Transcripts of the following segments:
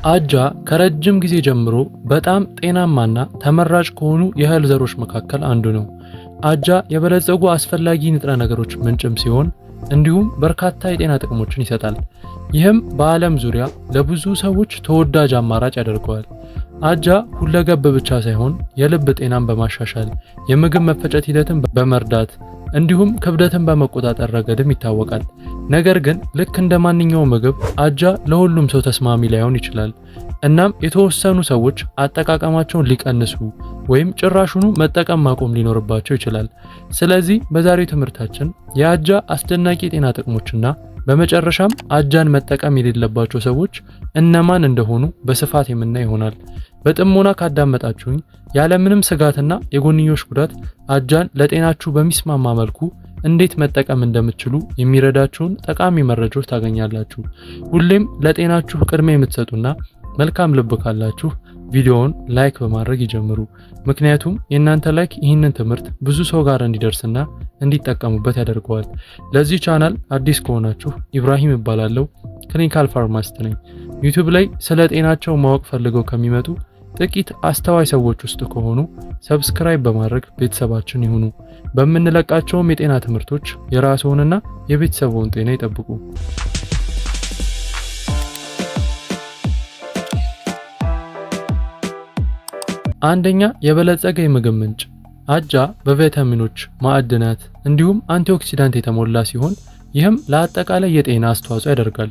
አጃ ከረጅም ጊዜ ጀምሮ በጣም ጤናማና ተመራጭ ከሆኑ የእህል ዘሮች መካከል አንዱ ነው። አጃ የበለጸጉ አስፈላጊ ንጥረ ነገሮች ምንጭም ሲሆን እንዲሁም በርካታ የጤና ጥቅሞችን ይሰጣል። ይህም በዓለም ዙሪያ ለብዙ ሰዎች ተወዳጅ አማራጭ ያደርገዋል። አጃ ሁለገብ ብቻ ሳይሆን የልብ ጤናን በማሻሻል የምግብ መፈጨት ሂደትን በመርዳት እንዲሁም ክብደትን በመቆጣጠር ረገድም ይታወቃል። ነገር ግን ልክ እንደ ማንኛውም ምግብ አጃ ለሁሉም ሰው ተስማሚ ላይሆን ይችላል። እናም የተወሰኑ ሰዎች አጠቃቀማቸውን ሊቀንሱ ወይም ጭራሹኑ መጠቀም ማቆም ሊኖርባቸው ይችላል። ስለዚህ በዛሬው ትምህርታችን የአጃ አስደናቂ የጤና ጥቅሞችና በመጨረሻም አጃን መጠቀም የሌለባቸው ሰዎች እነማን እንደሆኑ በስፋት የምናይ ይሆናል። በጥሞና ካዳመጣችሁኝ ያለምንም ስጋትና የጎንዮሽ ጉዳት አጃን ለጤናችሁ በሚስማማ መልኩ እንዴት መጠቀም እንደምትችሉ የሚረዳችሁን ጠቃሚ መረጃዎች ታገኛላችሁ። ሁሌም ለጤናችሁ ቅድሚያ የምትሰጡና መልካም ልብ ካላችሁ ቪዲዮውን ላይክ በማድረግ ይጀምሩ። ምክንያቱም የእናንተ ላይክ ይህንን ትምህርት ብዙ ሰው ጋር እንዲደርስና እንዲጠቀሙበት ያደርገዋል። ለዚህ ቻናል አዲስ ከሆናችሁ ኢብራሂም እባላለሁ፣ ክሊኒካል ፋርማሲስት ነኝ። ዩቲዩብ ላይ ስለ ጤናቸው ማወቅ ፈልገው ከሚመጡ ጥቂት አስተዋይ ሰዎች ውስጥ ከሆኑ ሰብስክራይብ በማድረግ ቤተሰባችን ይሁኑ። በምንለቃቸውም የጤና ትምህርቶች የራስዎንና የቤተሰቦን ጤና ይጠብቁ። አንደኛ፣ የበለጸገ የምግብ ምንጭ። አጃ በቪታሚኖች፣ ማዕድናት እንዲሁም አንቲኦክሲዳንት የተሞላ ሲሆን ይህም ለአጠቃላይ የጤና አስተዋጽኦ ያደርጋል።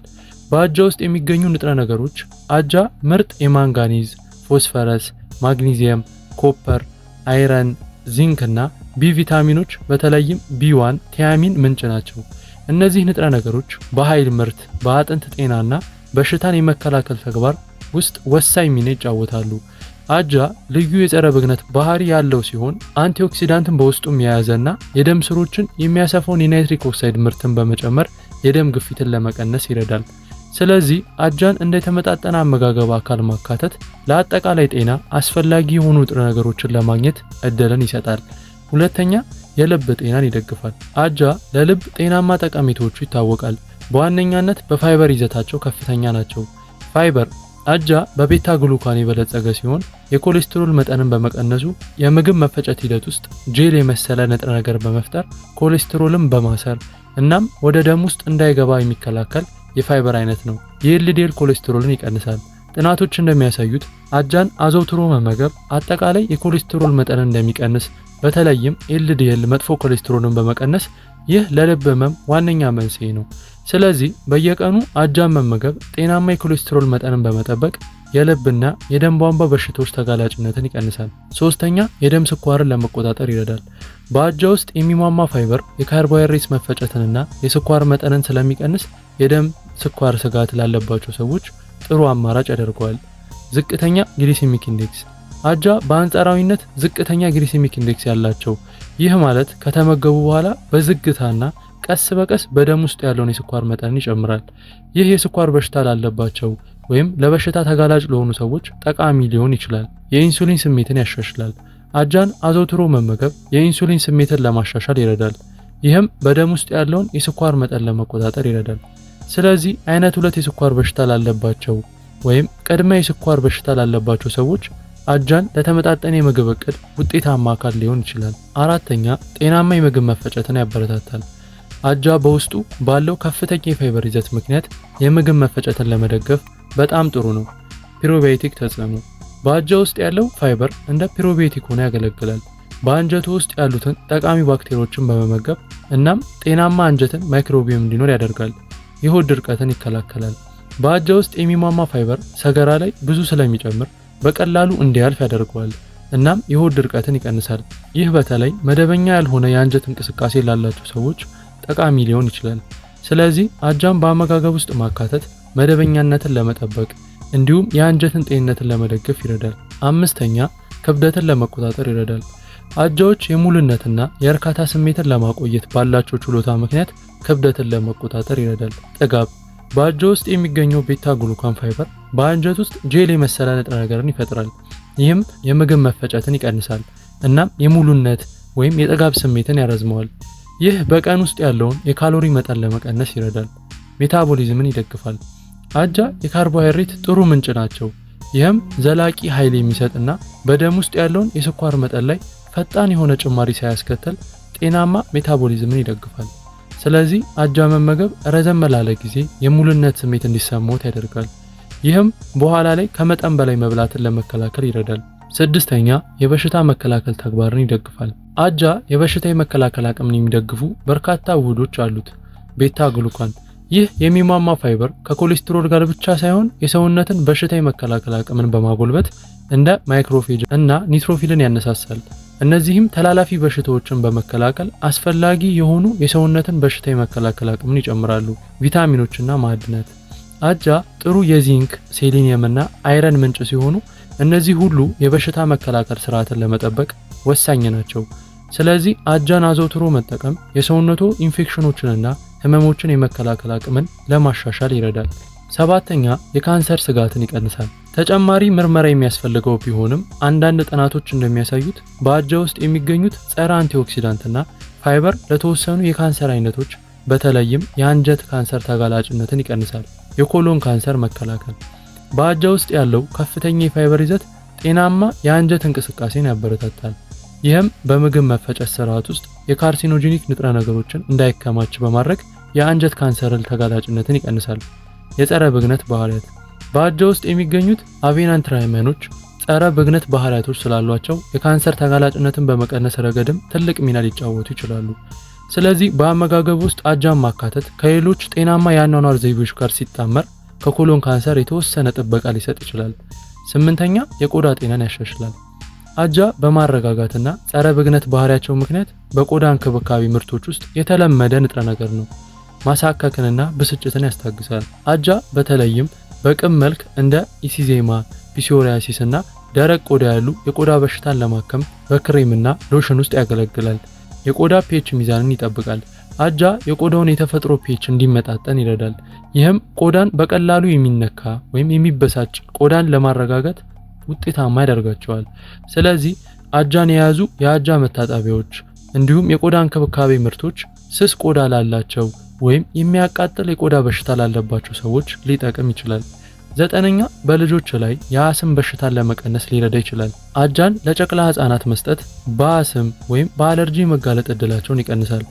በአጃ ውስጥ የሚገኙ ንጥረ ነገሮች አጃ ምርጥ የማንጋኒዝ፣ ፎስፈረስ፣ ማግኒዚየም፣ ኮፐር፣ አይረን፣ ዚንክ እና ቢ ቪታሚኖች በተለይም ቢ1 ቲያሚን ምንጭ ናቸው። እነዚህ ንጥረ ነገሮች በኃይል ምርት፣ በአጥንት ጤናና በሽታን የመከላከል ተግባር ውስጥ ወሳኝ ሚና ይጫወታሉ። አጃ ልዩ የጸረ ብግነት ባህሪ ያለው ሲሆን አንቲኦክሲዳንትን በውስጡም የያዘና የደም ስሮችን የሚያሰፋውን የናይትሪክ ኦክሳይድ ምርትን በመጨመር የደም ግፊትን ለመቀነስ ይረዳል። ስለዚህ አጃን እንደ የተመጣጠነ አመጋገብ አካል ማካተት ለአጠቃላይ ጤና አስፈላጊ የሆኑ ንጥረ ነገሮችን ለማግኘት እድልን ይሰጣል። ሁለተኛ፣ የልብ ጤናን ይደግፋል። አጃ ለልብ ጤናማ ጠቀሜታዎቹ ይታወቃል። በዋነኛነት በፋይበር ይዘታቸው ከፍተኛ ናቸው። ፋይበር አጃ በቤታ ግሉካን የበለጸገ ሲሆን የኮሌስትሮል መጠንን በመቀነሱ የምግብ መፈጨት ሂደት ውስጥ ጄል የመሰለ ንጥረ ነገር በመፍጠር ኮሌስትሮልን በማሰር እናም ወደ ደም ውስጥ እንዳይገባ የሚከላከል የፋይበር አይነት ነው። የኤልዲኤል ኮሌስትሮልን ይቀንሳል። ጥናቶች እንደሚያሳዩት አጃን አዘውትሮ መመገብ አጠቃላይ የኮሌስትሮል መጠንን እንደሚቀንስ፣ በተለይም ኤልዲኤል መጥፎ ኮሌስትሮልን በመቀነስ ይህ ለልብ ህመም ዋነኛ መንስኤ ነው። ስለዚህ በየቀኑ አጃን መመገብ ጤናማ የኮሌስትሮል መጠንን በመጠበቅ የልብና የደም ቧንቧ በሽታዎች ተጋላጭነትን ይቀንሳል። ሶስተኛ፣ የደም ስኳርን ለመቆጣጠር ይረዳል። በአጃ ውስጥ የሚሟማ ፋይበር የካርቦሃይድሬትስ መፈጨትንና የስኳር መጠንን ስለሚቀንስ የደም ስኳር ስጋት ላለባቸው ሰዎች ጥሩ አማራጭ ያደርገዋል። ዝቅተኛ ግሊሴሚክ ኢንዴክስ። አጃ በአንጻራዊነት ዝቅተኛ ግሊሴሚክ ኢንዴክስ ያላቸው፣ ይህ ማለት ከተመገቡ በኋላ በዝግታና ቀስ በቀስ በደም ውስጥ ያለውን የስኳር መጠን ይጨምራል። ይህ የስኳር በሽታ ላለባቸው ወይም ለበሽታ ተጋላጭ ለሆኑ ሰዎች ጠቃሚ ሊሆን ይችላል። የኢንሱሊን ስሜትን ያሻሽላል። አጃን አዘውትሮ መመገብ የኢንሱሊን ስሜትን ለማሻሻል ይረዳል። ይህም በደም ውስጥ ያለውን የስኳር መጠን ለመቆጣጠር ይረዳል። ስለዚህ አይነት 2 የስኳር በሽታ ላለባቸው ወይም ቅድመ የስኳር በሽታ ላለባቸው ሰዎች አጃን ለተመጣጠነ የምግብ እቅድ ውጤታማ አካል ሊሆን ይችላል። አራተኛ፣ ጤናማ የምግብ መፈጨትን ያበረታታል። አጃ በውስጡ ባለው ከፍተኛ የፋይበር ይዘት ምክንያት የምግብ መፈጨትን ለመደገፍ በጣም ጥሩ ነው። ፕሮባዮቲክ ተጽዕኖ። በአጃ ውስጥ ያለው ፋይበር እንደ ፕሮባዮቲክ ሆኖ ያገለግላል። በአንጀቱ ውስጥ ያሉትን ጠቃሚ ባክቴሪያዎችን በመመገብ እናም ጤናማ አንጀትን ማይክሮቢየም እንዲኖር ያደርጋል። የሆድ ድርቀትን ይከላከላል። በአጃ ውስጥ የሚሟማ ፋይበር ሰገራ ላይ ብዙ ስለሚጨምር በቀላሉ እንዲያልፍ ያደርገዋል እናም የሆድ ድርቀትን ይቀንሳል። ይህ በተለይ መደበኛ ያልሆነ የአንጀት እንቅስቃሴ ላላቸው ሰዎች ጠቃሚ ሊሆን ይችላል። ስለዚህ አጃን በአመጋገብ ውስጥ ማካተት መደበኛነትን ለመጠበቅ እንዲሁም የአንጀትን ጤንነትን ለመደገፍ ይረዳል። አምስተኛ፣ ክብደትን ለመቆጣጠር ይረዳል። አጃዎች የሙሉነትና የእርካታ ስሜትን ለማቆየት ባላቸው ችሎታ ምክንያት ክብደትን ለመቆጣጠር ይረዳል። ጥጋብ። በአጃ ውስጥ የሚገኘው ቤታ ግሉካን ፋይበር በአንጀት ውስጥ ጄል የመሰለ ንጥረ ነገርን ይፈጥራል። ይህም የምግብ መፈጨትን ይቀንሳል እናም የሙሉነት ወይም የጥጋብ ስሜትን ያረዝመዋል። ይህ በቀን ውስጥ ያለውን የካሎሪ መጠን ለመቀነስ ይረዳል። ሜታቦሊዝምን ይደግፋል። አጃ የካርቦሃይድሬት ጥሩ ምንጭ ናቸው። ይህም ዘላቂ ኃይል የሚሰጥና በደም ውስጥ ያለውን የስኳር መጠን ላይ ፈጣን የሆነ ጭማሪ ሳያስከትል ጤናማ ሜታቦሊዝምን ይደግፋል። ስለዚህ አጃ መመገብ ረዘም ላለ ጊዜ የሙሉነት ስሜት እንዲሰማዎት ያደርጋል። ይህም በኋላ ላይ ከመጠን በላይ መብላትን ለመከላከል ይረዳል። ስድስተኛ የበሽታ መከላከል ተግባርን ይደግፋል። አጃ የበሽታ የመከላከል አቅምን የሚደግፉ በርካታ ውህዶች አሉት። ቤታ ግሉካን ይህ የሚሟማ ፋይበር ከኮሌስትሮል ጋር ብቻ ሳይሆን የሰውነትን በሽታ የመከላከል አቅምን በማጎልበት እንደ ማይክሮፌጅ እና ኒትሮፊልን ያነሳሳል። እነዚህም ተላላፊ በሽታዎችን በመከላከል አስፈላጊ የሆኑ የሰውነትን በሽታ የመከላከል አቅምን ይጨምራሉ። ቪታሚኖችና ማዕድናት አጃ ጥሩ የዚንክ፣ ሴሊኒየም እና አይረን ምንጭ ሲሆኑ እነዚህ ሁሉ የበሽታ መከላከል ስርዓትን ለመጠበቅ ወሳኝ ናቸው። ስለዚህ አጃን አዘውትሮ መጠቀም የሰውነቱ ኢንፌክሽኖችንና ህመሞችን የመከላከል አቅምን ለማሻሻል ይረዳል። ሰባተኛ የካንሰር ስጋትን ይቀንሳል። ተጨማሪ ምርመራ የሚያስፈልገው ቢሆንም አንዳንድ ጥናቶች እንደሚያሳዩት በአጃ ውስጥ የሚገኙት ጸረ አንቲኦክሲዳንትና ፋይበር ለተወሰኑ የካንሰር አይነቶች በተለይም የአንጀት ካንሰር ተጋላጭነትን ይቀንሳል። የኮሎን ካንሰር መከላከል በአጃ ውስጥ ያለው ከፍተኛ የፋይበር ይዘት ጤናማ የአንጀት እንቅስቃሴን ያበረታታል። ይህም በምግብ መፈጨት ስርዓት ውስጥ የካርሲኖጂኒክ ንጥረ ነገሮችን እንዳይከማች በማድረግ የአንጀት ካንሰር ተጋላጭነትን ይቀንሳል። የጸረ ብግነት ባህሪያት በአጃ ውስጥ የሚገኙት አቬናንትራይመኖች ጸረ ብግነት ባህሪያቶች ስላሏቸው የካንሰር ተጋላጭነትን በመቀነስ ረገድም ትልቅ ሚና ሊጫወቱ ይችላሉ። ስለዚህ በአመጋገብ ውስጥ አጃን ማካተት ከሌሎች ጤናማ የአኗኗር ዘይቤዎች ጋር ሲጣመር ከኮሎን ካንሰር የተወሰነ ጥበቃ ሊሰጥ ይችላል። ስምንተኛ የቆዳ ጤናን ያሻሽላል። አጃ በማረጋጋትና ጸረ ብግነት ባህሪያቸው ምክንያት በቆዳ እንክብካቤ ምርቶች ውስጥ የተለመደ ንጥረ ነገር ነው። ማሳከክንና ብስጭትን ያስታግሳል። አጃ በተለይም በቅም መልክ እንደ ኢሲዜማ፣ ፒሶሪያሲስ እና ደረቅ ቆዳ ያሉ የቆዳ በሽታን ለማከም በክሬምና ሎሽን ውስጥ ያገለግላል። የቆዳ ፒኤች ሚዛንን ይጠብቃል። አጃ የቆዳውን የተፈጥሮ ፒኤች እንዲመጣጠን ይረዳል። ይህም ቆዳን በቀላሉ የሚነካ ወይም የሚበሳጭ ቆዳን ለማረጋጋት ውጤታማ ያደርጋቸዋል። ስለዚህ አጃን የያዙ የአጃ መታጠቢያዎች እንዲሁም የቆዳ እንክብካቤ ምርቶች ስስ ቆዳ ላላቸው ወይም የሚያቃጥል የቆዳ በሽታ ላለባቸው ሰዎች ሊጠቅም ይችላል። ዘጠነኛ በልጆች ላይ የአስም በሽታን ለመቀነስ ሊረዳ ይችላል። አጃን ለጨቅላ ህጻናት መስጠት በአስም ወይም በአለርጂ መጋለጥ እድላቸውን ይቀንሳል።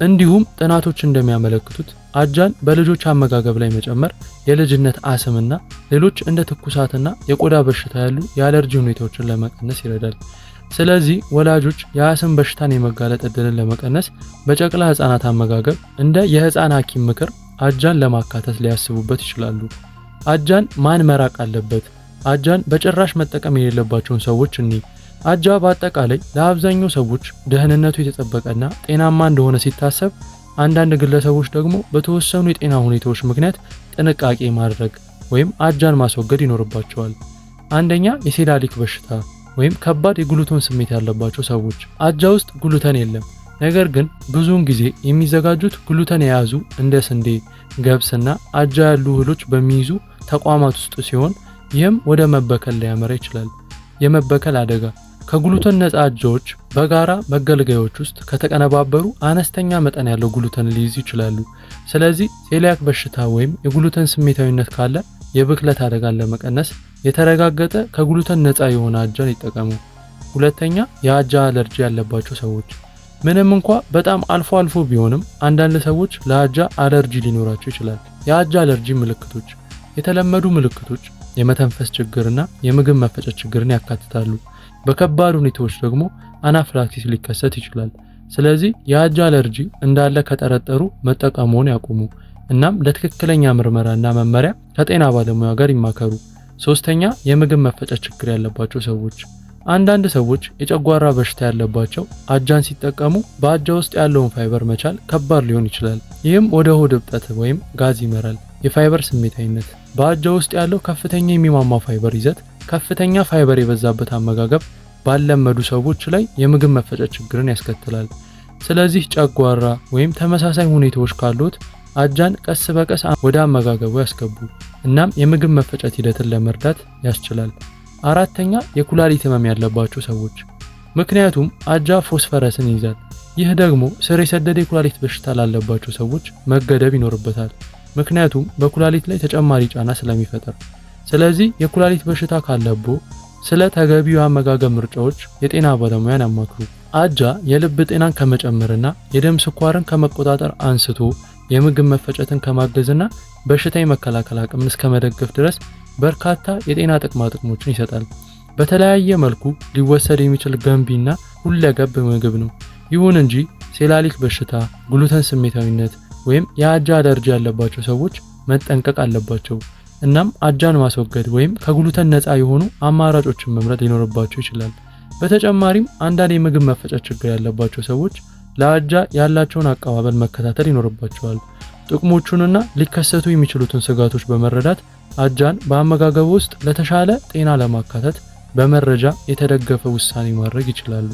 እንዲሁም ጥናቶች እንደሚያመለክቱት አጃን በልጆች አመጋገብ ላይ መጨመር የልጅነት አስምና ሌሎች እንደ ትኩሳትና የቆዳ በሽታ ያሉ የአለርጂ ሁኔታዎችን ለመቀነስ ይረዳል። ስለዚህ ወላጆች የአስም በሽታን የመጋለጥ እድልን ለመቀነስ በጨቅላ ህጻናት አመጋገብ እንደ የህፃን ሐኪም ምክር አጃን ለማካተት ሊያስቡበት ይችላሉ። አጃን ማን መራቅ አለበት? አጃን በጭራሽ መጠቀም የሌለባቸውን ሰዎች እንይ። አጃ በአጠቃላይ ለአብዛኛው ሰዎች ደህንነቱ የተጠበቀና ጤናማ እንደሆነ ሲታሰብ፣ አንዳንድ ግለሰቦች ደግሞ በተወሰኑ የጤና ሁኔታዎች ምክንያት ጥንቃቄ ማድረግ ወይም አጃን ማስወገድ ይኖርባቸዋል። አንደኛ የሴላሊክ በሽታ ወይም ከባድ የግሉተን ስሜት ያለባቸው ሰዎች። አጃ ውስጥ ግሉተን የለም፣ ነገር ግን ብዙውን ጊዜ የሚዘጋጁት ግሉተን የያዙ እንደ ስንዴ፣ ገብስና አጃ ያሉ እህሎች በሚይዙ ተቋማት ውስጥ ሲሆን ይህም ወደ መበከል ሊያመራ ይችላል። የመበከል አደጋ ከግሉተን ነፃ አጃዎች በጋራ መገልገያዎች ውስጥ ከተቀነባበሩ አነስተኛ መጠን ያለው ግሉተን ሊይዙ ይችላሉ። ስለዚህ ሴሊያክ በሽታ ወይም የግሉተን ስሜታዊነት ካለ የብክለት አደጋን ለመቀነስ የተረጋገጠ ከግሉተን ነፃ የሆነ አጃን ይጠቀሙ። ሁለተኛ የአጃ አለርጂ ያለባቸው ሰዎች። ምንም እንኳ በጣም አልፎ አልፎ ቢሆንም አንዳንድ ሰዎች ለአጃ አለርጂ ሊኖራቸው ይችላል። የአጃ አለርጂ ምልክቶች የተለመዱ ምልክቶች የመተንፈስ ችግርና የምግብ መፈጨት ችግርን ያካትታሉ። በከባድ ሁኔታዎች ደግሞ አናፍላክሲስ ሊከሰት ይችላል። ስለዚህ የአጃ አለርጂ እንዳለ ከጠረጠሩ መጠቀሙን ያቁሙ። እናም ለትክክለኛ ምርመራና መመሪያ ከጤና ባለሙያ ጋር ይማከሩ። ሶስተኛ የምግብ መፈጨት ችግር ያለባቸው ሰዎች። አንዳንድ ሰዎች የጨጓራ በሽታ ያለባቸው አጃን ሲጠቀሙ በአጃ ውስጥ ያለውን ፋይበር መቻል ከባድ ሊሆን ይችላል። ይህም ወደ ሆድ እብጠት ወይም ጋዝ ይመራል። የፋይበር ስሜታዊነት በአጃ ውስጥ ያለው ከፍተኛ የሚሟማ ፋይበር ይዘት ከፍተኛ ፋይበር የበዛበት አመጋገብ ባለመዱ ሰዎች ላይ የምግብ መፈጨት ችግርን ያስከትላል። ስለዚህ ጨጓራ ወይም ተመሳሳይ ሁኔታዎች ካሉት አጃን ቀስ በቀስ ወደ አመጋገቡ ያስገቡ። እናም የምግብ መፈጨት ሂደትን ለመርዳት ያስችላል። አራተኛ የኩላሊት ህመም ያለባቸው ሰዎች። ምክንያቱም አጃ ፎስፈረስን ይይዛል። ይህ ደግሞ ስር የሰደደ የኩላሊት በሽታ ላለባቸው ሰዎች መገደብ ይኖርበታል። ምክንያቱም በኩላሊት ላይ ተጨማሪ ጫና ስለሚፈጠር። ስለዚህ የኩላሊት በሽታ ካለቦ ስለ ተገቢው አመጋገብ ምርጫዎች የጤና ባለሙያን ያማክሩ። አጃ የልብ ጤናን ከመጨመርና የደም ስኳርን ከመቆጣጠር አንስቶ የምግብ መፈጨትን ከማገዝና በሽታ የመከላከል አቅምን እስከመደገፍ ድረስ በርካታ የጤና ጥቅሞችን ይሰጣል። በተለያየ መልኩ ሊወሰድ የሚችል ገንቢና ሁለገብ ምግብ ነው። ይሁን እንጂ ሴላሊክ በሽታ፣ ግሉተን ስሜታዊነት ወይም የአጃ አለርጂ ያለባቸው ሰዎች መጠንቀቅ አለባቸው። እናም አጃን ማስወገድ ወይም ከግሉተን ነፃ የሆኑ አማራጮችን መምረጥ ሊኖርባቸው ይችላል። በተጨማሪም አንዳንድ የምግብ መፈጨት ችግር ያለባቸው ሰዎች ለአጃ ያላቸውን አቀባበል መከታተል ይኖርባቸዋል። ጥቅሞቹንና ሊከሰቱ የሚችሉትን ስጋቶች በመረዳት አጃን በአመጋገብ ውስጥ ለተሻለ ጤና ለማካተት በመረጃ የተደገፈ ውሳኔ ማድረግ ይችላሉ።